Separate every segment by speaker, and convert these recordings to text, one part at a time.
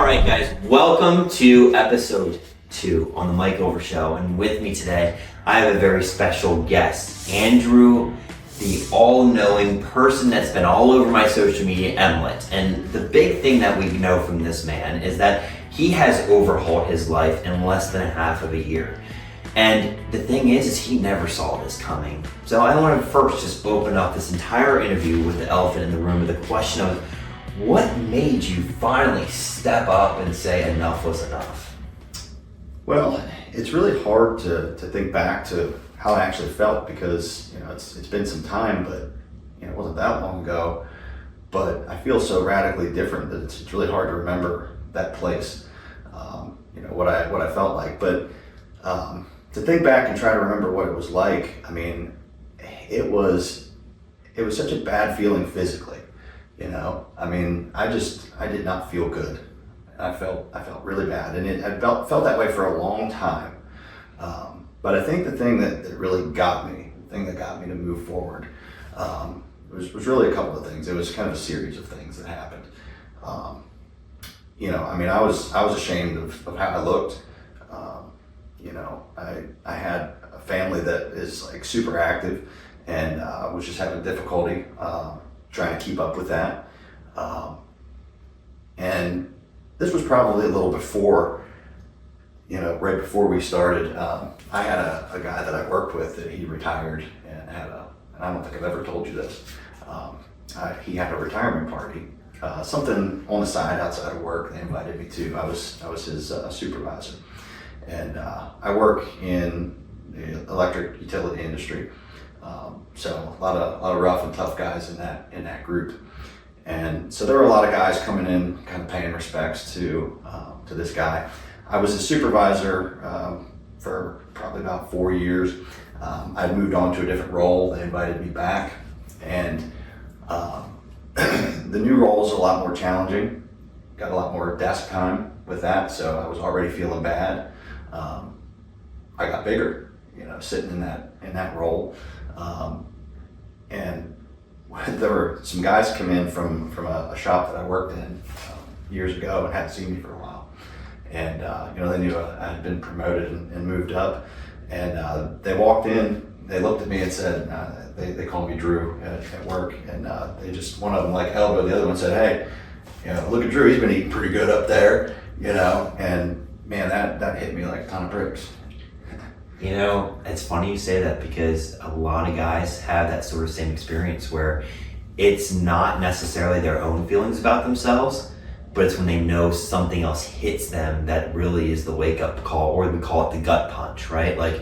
Speaker 1: right, guys, welcome to episode 2 on the mjover show. And with me today, I have a very special guest, Andrew, the all-knowing person that's been all over my social media, 𝕤𝕝𝕝𝕝. And the big thing that we know from this man is that he has overhauled his life in less than half of a year. And the thing is he never saw this coming. So I want to first just open up this entire interview with the elephant in the room with the question of, what made you finally step up and say enough was enough?
Speaker 2: Well, it's really hard to think back to how I actually felt because it's been some time, but it wasn't that long ago. But I feel so radically different that it's really hard to remember that place. What I felt like. But to think back and try to remember what it was like, I mean, it was such a bad feeling physically. I did not feel good. I felt really bad, and I felt that way for a long time. But I think the thing that really got me, the thing that got me to move forward, was really a couple of things. It was kind of a series of things that happened. I was ashamed of how I looked. I had a family that is like super active, and was just having difficulty trying to keep up with that. And this was probably a little before, right before we started. I had a guy that I worked with that he retired and and I don't think I've ever told you this. He had a retirement party, something on the side outside of work. They invited me to. I was his supervisor, and I work in the electric utility industry. So a lot of rough and tough guys in that group. And so there were a lot of guys coming in, kind of paying respects to this guy. I was a supervisor for probably about 4 years. I'd moved on to a different role. They invited me back, and the new role is a lot more challenging. Got a lot more desk time with that, so I was already feeling bad. I got bigger, sitting in that role, and there were some guys come in from a shop that I worked in years ago and hadn't seen me for a while. And they knew I had been promoted and moved up. And they walked in, they looked at me and said, they called me Drew at work. And one of them like elbowed the other one, said, "Hey, look at Drew, he's been eating pretty good up there." And man, that hit me like a ton of bricks.
Speaker 1: It's funny you say that because a lot of guys have that sort of same experience where it's not necessarily their own feelings about themselves, but it's when they know something else hits them that really is the wake-up call, or we call it the gut punch, right? Like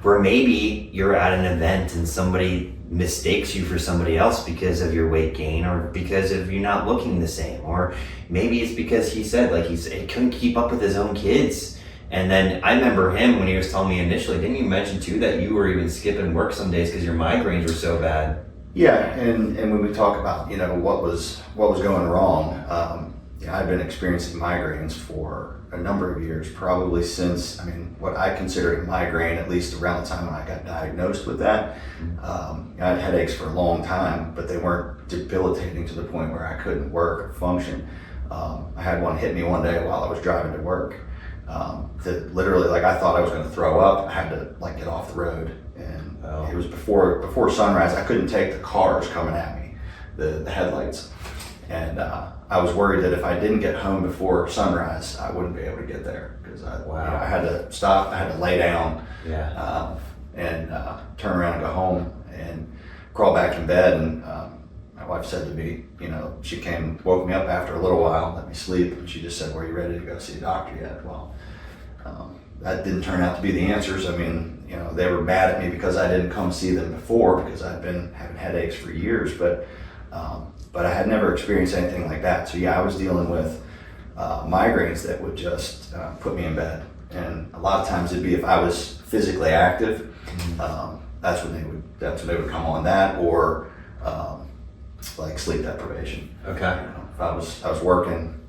Speaker 1: where maybe you're at an event and somebody mistakes you for somebody else because of your weight gain, or because of you not looking the same, or maybe it's because he couldn't keep up with his own kids. And then I remember him when he was telling me initially, didn't you mention too that you were even skipping work some days because your migraines were so bad?
Speaker 2: Yeah, and when we talk about what was going wrong, I've been experiencing migraines for a number of years, probably since what I consider a migraine, at least around the time when I got diagnosed with that. I had headaches for a long time, but they weren't debilitating to the point where I couldn't work or function. I had one hit me one day while I was driving to work. That literally, I thought I was going to throw up. I had to get off the road, and It was before sunrise. I couldn't take the cars coming at me, the headlights, and I was worried that if I didn't get home before sunrise, I wouldn't be able to get there because I had to stop. I had to lay down, and turn around and go home and crawl back in bed. And my wife said to me, she came, woke me up after a little while, let me sleep, and she just said, "Were you ready to go see a doctor yet?" Well, that didn't turn out to be the answers. They were mad at me because I didn't come see them before because I'd been having headaches for years, but I had never experienced anything like that. So I was dealing with migraines that would just put me in bed, and a lot of times it'd be if I was physically active, that's when they would come on that, or sleep deprivation.
Speaker 1: Okay.
Speaker 2: If I was working,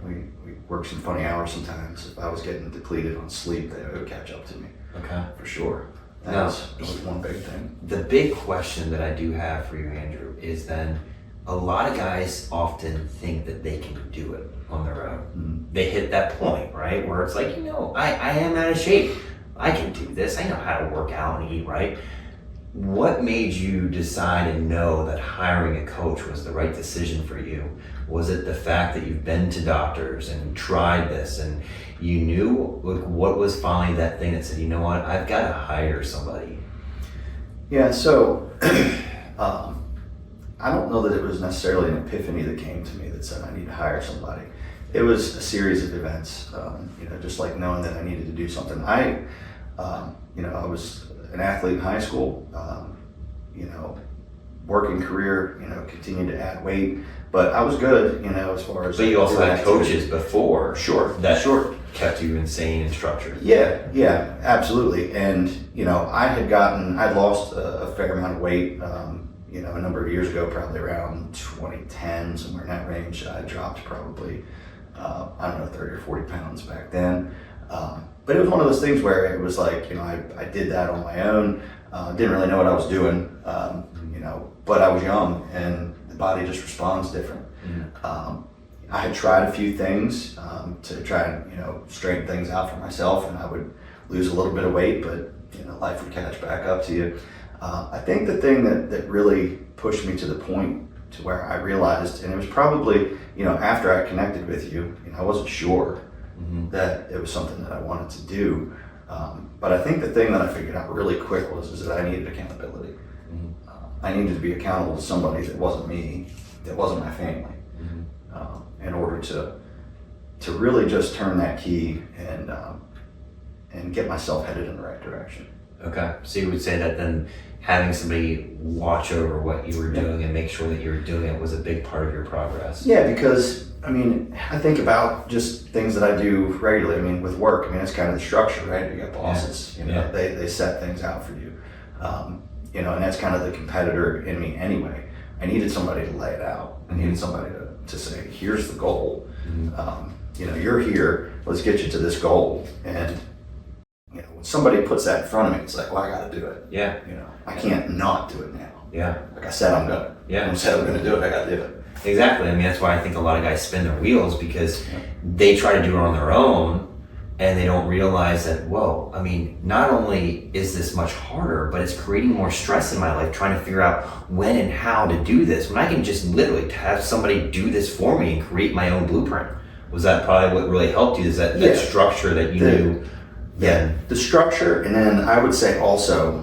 Speaker 2: we worked some funny hours sometimes. If I was getting depleted on sleep, they would catch up to me.
Speaker 1: Okay.
Speaker 2: For sure. That was one big thing.
Speaker 1: The big question that I do have for you, Andrew, is then a lot of guys often think that they can do it on their own. they hit that point, right? Where it's like, I am out of shape. I can do this. I know how to work out and eat right. What made you decide and know that hiring a coach was the right decision for you? Was it the fact that you've been to doctors and tried this and you knew? What was finally that thing that said, you know what, I've got to hire somebody?
Speaker 2: Yeah, so I don't know that it was necessarily an epiphany that came to me that said I need to hire somebody. It was a series of events, just like knowing that I needed to do something. I was an athlete in high school, working career, continued to add weight, but I was good, as far as.
Speaker 1: But you also had coaches before.
Speaker 2: Sure.
Speaker 1: Kept you insane and structured.
Speaker 2: Yeah, absolutely. And, I'd lost a fair amount of weight, a number of years ago, probably around 2010, somewhere in that range. I dropped probably, 30 or 40 pounds back then. But it was one of those things where it was like, I did that on my own, didn't really know what I was doing, but I was young and the body just responds different. I had tried a few things to try and, straighten things out for myself, and I would lose a little bit of weight, but, life would catch back up to you. I think the thing that really pushed me to the point to where I realized, and it was probably, after I connected with you, I wasn't sure that it was something that I wanted to do. But I think the thing that I figured out really quick is that I needed accountability. I needed to be accountable to somebody that wasn't me, that wasn't my family, in order to really just turn that key and get myself headed in the right direction.
Speaker 1: Okay, so you would say that then having somebody watch over what you were doing and make sure that you were doing it was a big part of your progress.
Speaker 2: Yeah, because I think about just things that I do regularly. With work, it's kind of the structure, right? You got bosses, they set things out for you, and that's kind of the competitor in me anyway. I needed somebody to lay it out. I needed somebody to say, here's the goal. You're here, let's get you to this goal. And when somebody puts that in front of me, it's like, well, I got to do it.
Speaker 1: Yeah.
Speaker 2: I can't not do it now.
Speaker 1: Yeah.
Speaker 2: Like I said, I'm gonna.
Speaker 1: Yeah.
Speaker 2: I said I'm gonna do it. I got to do it.
Speaker 1: Exactly. That's why I think a lot of guys spin their wheels, because they try to do it on their own and they don't realize that, not only is this much harder, but it's creating more stress in my life trying to figure out when and how to do this, when I can just literally have somebody do this for me and create my own blueprint. Was that probably what really helped you? Is that structure that you knew?
Speaker 2: Yeah, the structure, and then I would say also,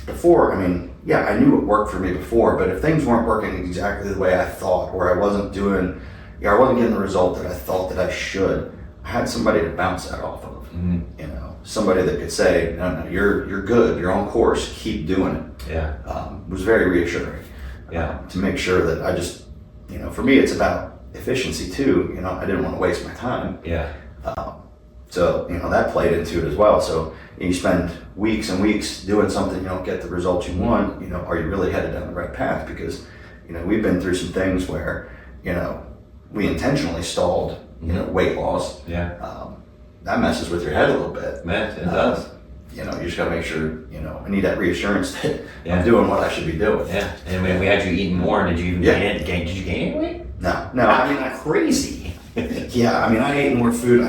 Speaker 2: before, I knew it worked for me before, but if things weren't working exactly the way I thought, or I wasn't getting the result that I thought that I should, I had somebody to bounce that off of. Somebody that could say, no, you're good, you're on course, keep doing it.
Speaker 1: Yeah.
Speaker 2: Was very reassuring. To make sure that I just, for me, it's about efficiency too. I didn't want to waste my time.
Speaker 1: Yeah.
Speaker 2: So, that played into it as well. So you spend weeks and weeks doing something, you don't get the results you want, are you really headed down the right path? Because, we've been through some things where, we intentionally stalled, weight loss.
Speaker 1: Yeah.
Speaker 2: That messes with your head a little bit.
Speaker 1: Man, it does.
Speaker 2: You just gotta make sure, I need that reassurance that I'm doing what I should be doing.
Speaker 1: Yeah. And when we had you eating more, did you even did you gain any weight?
Speaker 2: No.
Speaker 1: Crazy.
Speaker 2: Yeah, I ate more food.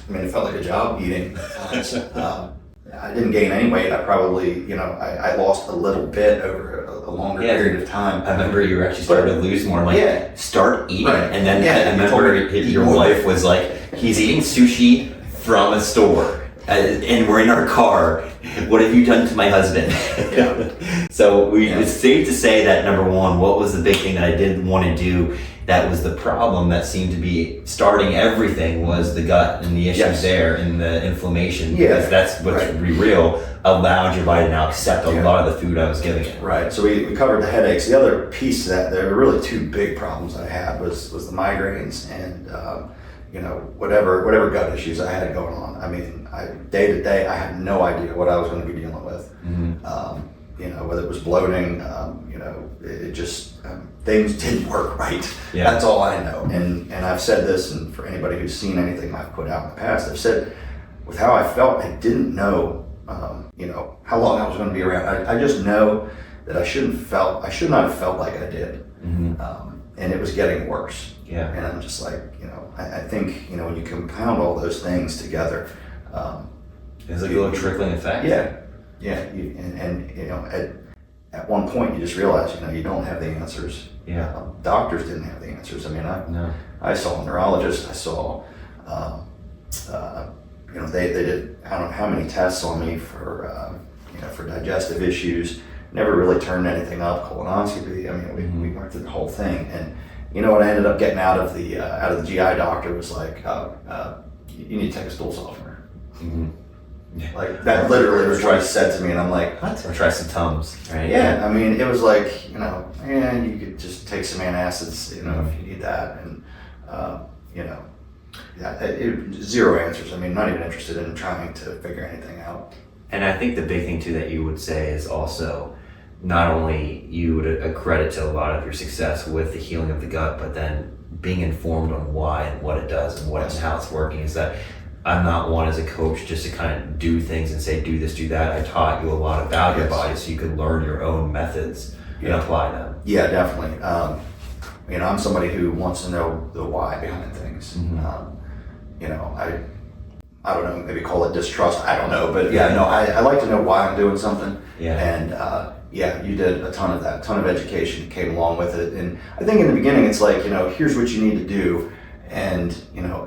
Speaker 2: It felt like a job eating. I didn't gain any weight. I probably, I lost a little bit over a longer period of time.
Speaker 1: I remember you were actually starting to lose more. Start eating. Right. And then I remember your wife was like, he's eating sushi from a store. And we're in our car. What have you done to my husband?
Speaker 2: Yeah.
Speaker 1: So it's safe to say that, number one, what was the big thing that I didn't want to do that was the problem that seemed to be starting everything was the gut and the issues there and the inflammation. Because that's what's real allowed your body to now accept a lot of the food I was giving it.
Speaker 2: Right. So we covered the headaches. The other piece to that, there were really two big problems I had was the migraines and whatever gut issues I had going on. Day to day, I had no idea what I was going to be dealing with. Whether it was bloating, it just, things didn't work right.
Speaker 1: Yeah.
Speaker 2: That's all I know. And I've said this, and for anybody who's seen anything I've put out in the past, I've said, with how I felt, I didn't know, how long I was going to be around. I just know that I should not have felt like I did. And it was getting worse.
Speaker 1: Yeah.
Speaker 2: And I'm just like, I think, when you compound all those things together,
Speaker 1: It's like a little trickling effect.
Speaker 2: Yeah. At one point you just realize, you don't have the answers.
Speaker 1: Yeah.
Speaker 2: Doctors didn't have the answers. I mean,
Speaker 1: No.
Speaker 2: I saw a neurologist. I saw, they did, I don't know how many tests on me for digestive issues. Never really turned anything up. Colonoscopy. I mean, we went through the whole thing. And what I ended up getting out of the GI doctor was like, you need to take a stool softener.
Speaker 1: Mm-hmm.
Speaker 2: Like that literally was what he said to me, and I'm like, what?
Speaker 1: Or try some Tums, right?
Speaker 2: Yeah, I mean, it was like, man, you could just take some antacids, if you need that, and zero answers. I mean, not even interested in trying to figure anything out.
Speaker 1: And I think the big thing too that you would say is also not only you would accredit to a lot of your success with the healing of the gut, but then being informed on why and what it does and and how it's working is that I'm not one as a coach just to kind of do things and say, do this, do that. I taught you a lot about your body so you could learn your own methods and apply them.
Speaker 2: Yeah, definitely. I'm somebody who wants to know the why behind things. I don't know, maybe call it distrust. I don't know, but I like to know why I'm doing something.
Speaker 1: Yeah.
Speaker 2: And you did a ton of that, ton of education came along with it. And I think in the beginning, it's like, here's what you need to do. And,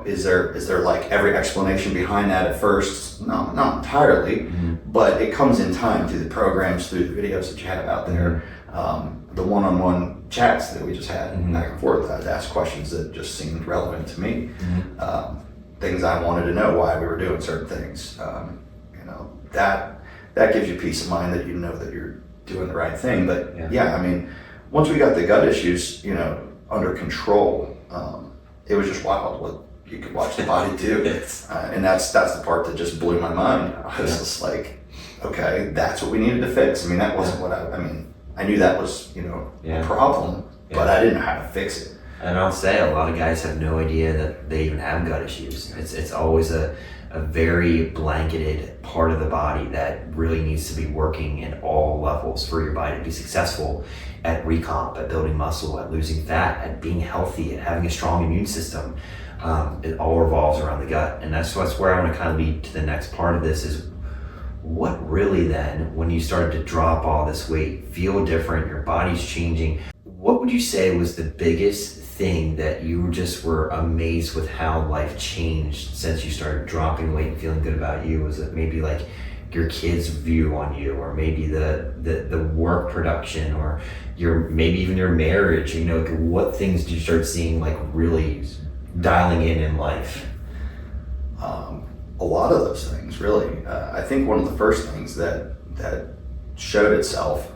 Speaker 2: is there like every explanation behind that at first? No, not entirely, but it comes in time through the programs, through the videos that you have out there, the one-on-one chats that we just had back and forth. I'd ask questions that just seemed relevant to me, things I wanted to know why we were doing certain things. That gives you peace of mind that you know that you're doing the right thing. But I mean, once we got the gut issues, under control, it was just wild what you could watch the body do. And that's the part that just blew my mind. I was just like, okay, that's what we needed to fix. I mean, that wasn't what I knew that was, a problem, but I didn't know how to fix it.
Speaker 1: And I'll say a lot of guys have no idea that they even have gut issues. It's always a very blanketed part of the body that really needs to be working in all levels for your body to be successful at recomp, at building muscle, at losing fat, at being healthy, at having a strong immune system. It all revolves around the gut. And that's where I want to kind of lead to the next part of this is what really then, when you started to drop all this weight, feel different, your body's changing, what would you say was the biggest thing that you just were amazed with how life changed since you started dropping weight and feeling good about you? Was it maybe like your kids' view on you, or maybe the work production, or maybe even your marriage? What things did you start seeing like really dialing in life?
Speaker 2: A lot of those things, really. I think one of the first things that showed itself,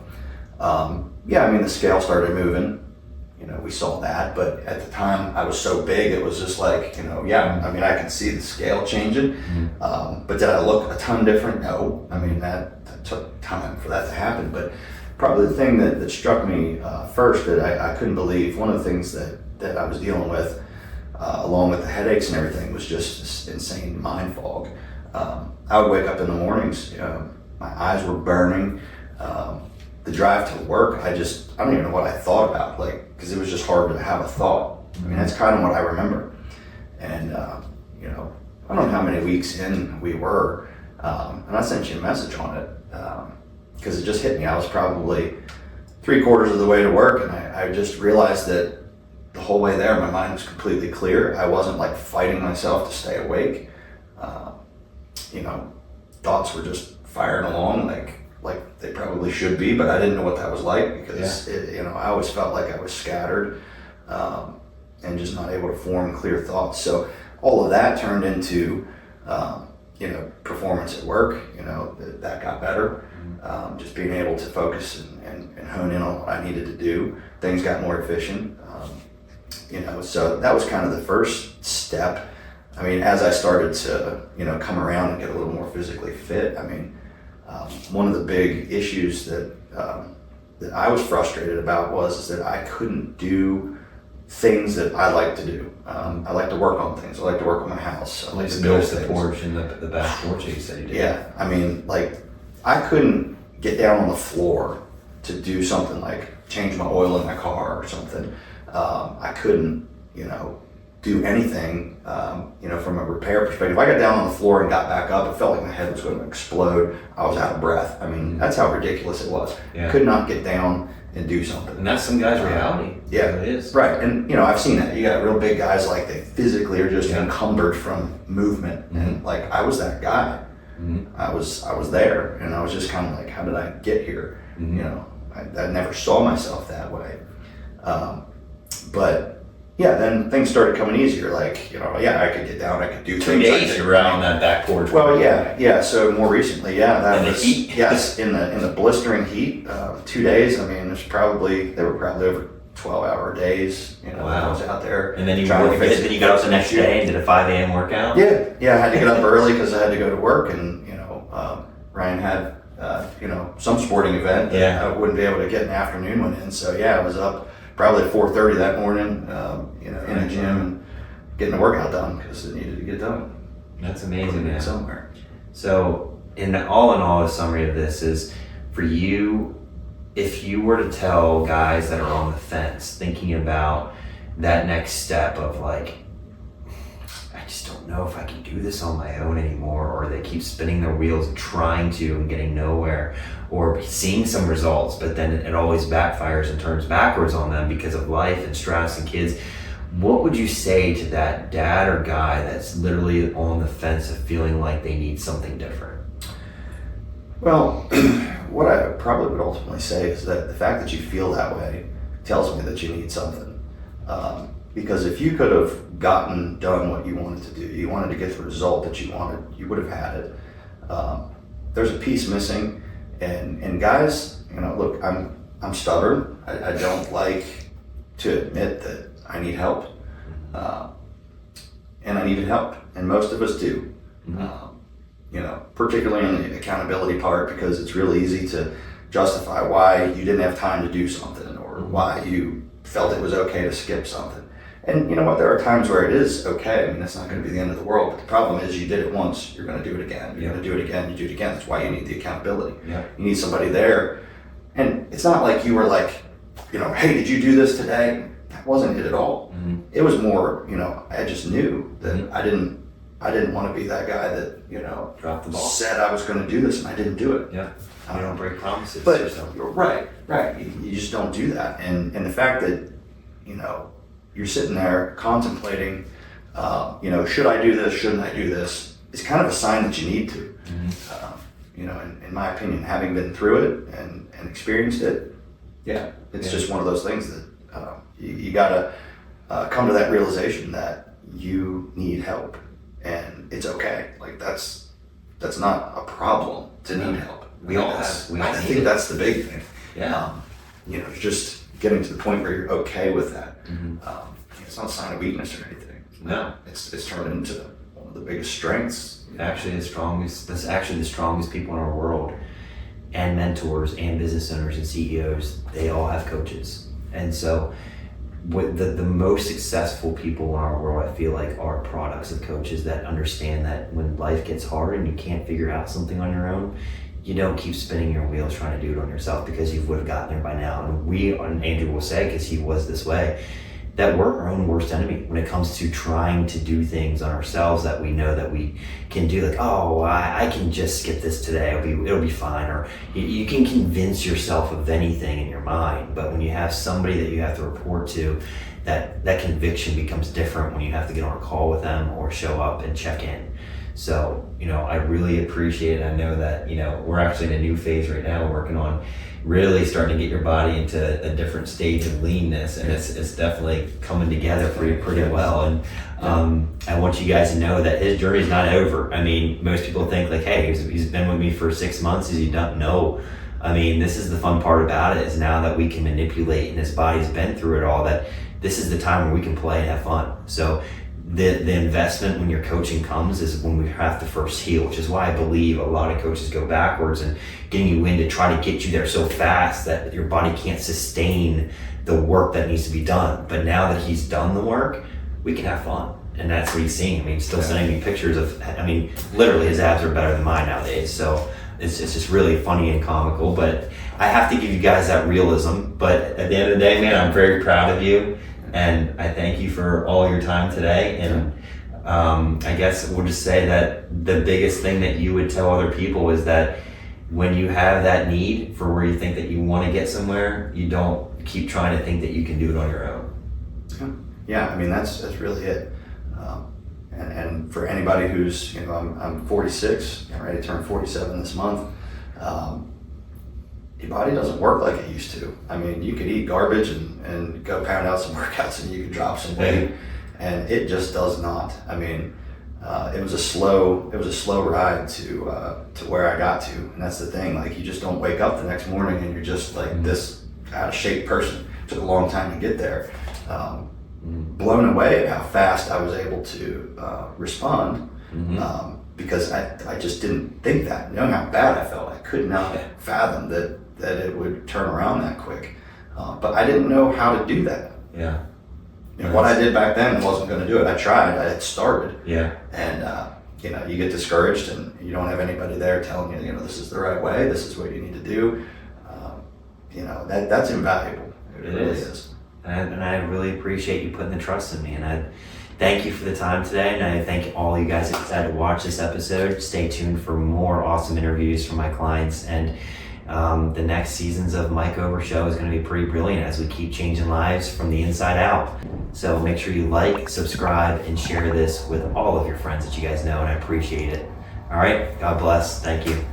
Speaker 2: the scale started moving. We saw that, but at the time I was so big, it was just like, I can see the scale changing. But did I look a ton different? No. That took time for that to happen. But probably the thing that struck me first that I couldn't believe, one of the things that I was dealing with, along with the headaches and everything, was just this insane mind fog. I would wake up in the mornings, my eyes were burning. The drive to work, I don't even know what I thought about, because it was just hard to have a thought. That's kind of what I remember. And, I don't know how many weeks in we were, and I sent you a message on it, because it just hit me. I was probably 3/4 of the way to work, and I just realized that the whole way there, my mind was completely clear. I wasn't fighting myself to stay awake. Thoughts were just firing along like they probably should be, but I didn't know what that was like, because I always felt like I was scattered and just not able to form clear thoughts. So all of that turned into performance at work. That got better. Just being able to focus and hone in on what I needed to do. Things got more efficient. So that was kind of the first step. As I started to come around and get a little more physically fit, one of the big issues that I was frustrated about was that I couldn't do things that I like to do. I like to work on things. I like to work on my house. I like to build
Speaker 1: the porch and the back porch that you said you did.
Speaker 2: Yeah, I couldn't get down on the floor to do something like change my oil in my car or something. I couldn't, do anything, from a repair perspective. If I got down on the floor and got back up, it felt like my head was going to explode. I was out of breath. I mean, that's how ridiculous it was.
Speaker 1: Yeah.
Speaker 2: Could not get down and do something.
Speaker 1: And that's some guys' reality.
Speaker 2: Yeah,
Speaker 1: it is.
Speaker 2: Right. And, I've seen that. You got real big guys, like, they physically are just encumbered from movement. And, like, I was that guy. I was there, and I was just kind of like, how did I get here? I never saw myself that way. But yeah, then things started coming easier. Like, I could get down, I could do
Speaker 1: 2
Speaker 2: things.
Speaker 1: days you were out on that back porch.
Speaker 2: Well, yeah. So more recently, that
Speaker 1: in
Speaker 2: was
Speaker 1: the heat.
Speaker 2: Yes, in the blistering heat. 2 they were probably over 12-hour days.
Speaker 1: Wow.
Speaker 2: I was out there.
Speaker 1: And then you got up the next day and did a 5 a.m. workout.
Speaker 2: Yeah. I had to get up early because I had to go to work, and Ryan had some sporting event that I wouldn't be able to get an afternoon one in. So I was up probably at 4:30 that morning, in the gym and getting the workout done because it needed to get done.
Speaker 1: That's amazing, man.
Speaker 2: Somewhere.
Speaker 1: So, in all, a summary of this is, for you, if you were to tell guys that are on the fence, thinking about that next step of like, I just don't know if I can do this on my own anymore, or they keep spinning their wheels trying to and getting nowhere, or seeing some results, but then it always backfires and turns backwards on them because of life and stress and kids. What would you say to that dad or guy that's literally on the fence of feeling like they need something different?
Speaker 2: Well, what I probably would ultimately say is that the fact that you feel that way tells me that you need something. Because if you could have done what you wanted to do, you wanted to get the result that you wanted, you would have had it. There's a piece missing, and guys, look, I'm stubborn. I don't like to admit that I need help, and I needed help, and most of us do. Particularly in the accountability part, because it's real easy to justify why you didn't have time to do something, or why you felt it was okay to skip something. And you know what? There are times where it is okay. I mean, that's not going to be the end of the world. But the problem is, you did it once, you're going to do it again. You're going to do it again, you do it again. That's why you need the accountability.
Speaker 1: Yeah.
Speaker 2: You need somebody there. And it's not like you were like, hey, did you do this today? That wasn't it at all. It was more, I just knew that I didn't want to be that guy that,
Speaker 1: dropped the ball,
Speaker 2: said I was going to do this and I didn't do it.
Speaker 1: Yeah. You don't break promises.
Speaker 2: But right. You just don't do that. And the fact that, you're sitting there contemplating, should I do this? Shouldn't I do this? It's kind of a sign that you need to. In my opinion, having been through it and experienced it, it's just one of those things that you gotta come to that realization that you need help, and it's okay. Like that's not a problem to need help. I think that's the big thing.
Speaker 1: Yeah.
Speaker 2: Just getting to the point where you're okay with that. It's not a sign of weakness or anything.
Speaker 1: No.
Speaker 2: It's turned into one of the biggest strengths.
Speaker 1: That's actually the strongest people in our world, and mentors and business owners and CEOs, they all have coaches. And so the most successful people in our world, I feel like, are products of coaches that understand that when life gets hard and you can't figure out something on your own, you don't keep spinning your wheels trying to do it on yourself, because you would have gotten there by now. And Andrew will say, because he was this way, that we're our own worst enemy when it comes to trying to do things on ourselves that we know that we can do. Like, I can just skip this today, it'll be fine. Or you can convince yourself of anything in your mind, but when you have somebody that you have to report to, that conviction becomes different when you have to get on a call with them or show up and check in. So, I really appreciate it. I know that, we're actually in a new phase right now, working on really starting to get your body into a different stage of leanness, and it's definitely coming together for you pretty well. And I want you guys to know that his journey is not over. I mean, most people think like, hey, he's been with me for 6 months, is he done? No. I mean, this is the fun part about it, is now that we can manipulate and his body's been through it all, that this is the time where we can play and have fun. So the investment when your coaching comes is when we have to first heal, which is why I believe a lot of coaches go backwards and getting you in to try to get you there so fast that your body can't sustain the work that needs to be done. But now that he's done the work, we can have fun. And that's what he's seeing. I mean, he's still sending me pictures of, literally his abs are better than mine nowadays. So it's just really funny and comical, but I have to give you guys that realism. But at the end of the day, man, I'm very proud of you. And I thank you for all your time today. And I guess we'll just say that the biggest thing that you would tell other people is that when you have that need for where you think that you want to get somewhere, you don't keep trying to think that you can do it on your own.
Speaker 2: Yeah, I mean, that's really it. And for anybody who's, I'm 46, ready to turn 47 this month. Your body doesn't work like it used to. I mean, you could eat garbage and go pound out some workouts and you could drop some weight, and it just does not. I mean, it was a slow ride to where I got to, and that's the thing. Like, you just don't wake up the next morning and you're just like this out of shape person. It took a long time to get there. Blown away at how fast I was able to respond, because I just didn't think that. Knowing how bad I felt, I could not fathom that it would turn around that quick. But I didn't know how to do that.
Speaker 1: Yeah.
Speaker 2: What I did back then wasn't going to do it. I tried. I had started.
Speaker 1: Yeah.
Speaker 2: And you get discouraged, and you don't have anybody there telling you, this is the right way. This is what you need to do. That's invaluable. It really is.
Speaker 1: And I really appreciate you putting the trust in me. And I thank you for the time today. And I thank all you guys that decided to watch this episode. Stay tuned for more awesome interviews from my clients. And the next seasons of mjover Show is going to be pretty brilliant as we keep changing lives from the inside out. So make sure you like, subscribe, and share this with all of your friends that you guys know. And I appreciate it. All right. God bless. Thank you.